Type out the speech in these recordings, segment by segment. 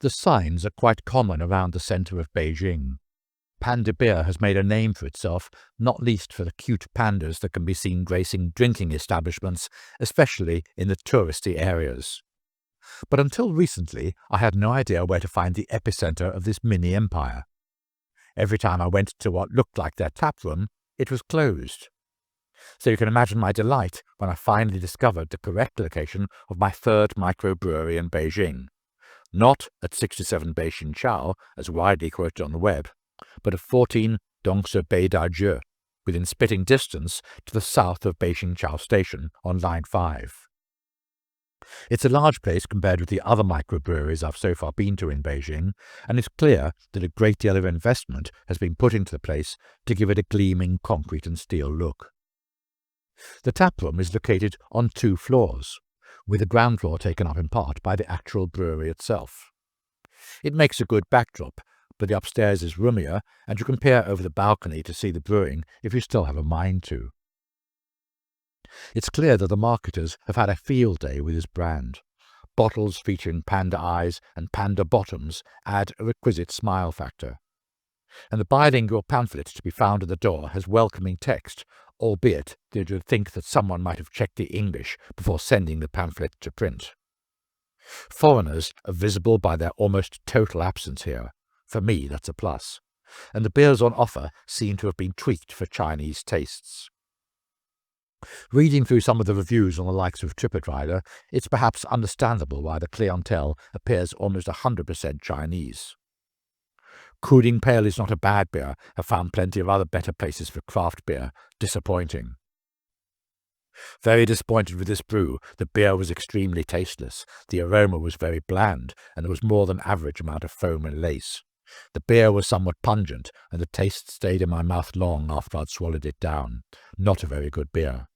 The signs are quite common around the centre of Beijing. Panda beer has made a name for itself, not least for the cute pandas that can be seen gracing drinking establishments, especially in the touristy areas. But until recently, I had no idea where to find the epicentre of this mini-empire. Every time I went to what looked like their tap room, it was closed. So you can imagine my delight when I finally discovered the correct location of my third microbrewery in Beijing. Not at 67 Beijing Chao, as widely quoted on the web, but at 14 Dongse Beidajiu, within spitting distance to the south of Beijing Chao Station on Line 5. It's a large place compared with the other microbreweries I've so far been to in Beijing, and it's clear that a great deal of investment has been put into the place to give it a gleaming concrete and steel look. The taproom is located on 2 floors, with the ground floor taken up in part by the actual brewery itself. It makes a good backdrop, but the upstairs is roomier, and you can peer over the balcony to see the brewing if you still have a mind to. It's clear that the marketers have had a field day with this brand. Bottles featuring panda eyes and panda bottoms add a requisite smile factor. And the bilingual pamphlet to be found at the door has welcoming text, albeit that you'd think that someone might have checked the English before sending the pamphlet to print. Foreigners are visible by their almost total absence here. For me, that's a plus. And the beers on offer seem to have been tweaked for Chinese tastes. Reading through some of the reviews on the likes of TripAdvisor, it's perhaps understandable why the clientele appears almost 100% Chinese. Cooling Pale is not a bad beer. I've found plenty of other better places for craft beer. Disappointing. Very disappointed with this brew. The beer was extremely tasteless. The aroma was very bland, and there was more than average amount of foam and lace. The beer was somewhat pungent, and the taste stayed in my mouth long after I'd swallowed it down. Not a very good beer.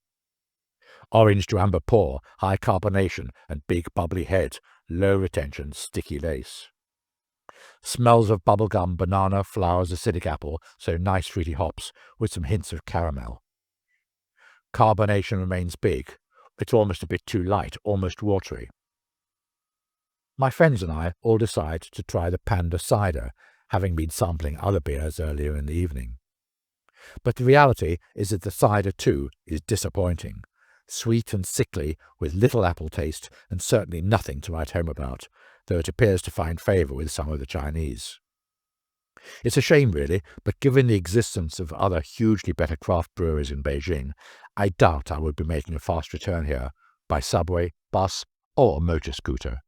Orange to amber pour, high carbonation and big bubbly head, low retention, sticky lace. Smells of bubblegum, banana, flowers, acidic apple, so nice fruity hops with some hints of caramel. Carbonation remains big. It's almost a bit too light, almost watery. My friends and I all decide to try the Panda cider, having been sampling other beers earlier in the evening. But the reality is that the cider too is disappointing. Sweet and sickly, with little apple taste, and certainly nothing to write home about, though it appears to find favour with some of the Chinese. It's a shame, really, but given the existence of other hugely better craft breweries in Beijing, I doubt I would be making a fast return here by subway, bus, or motor scooter.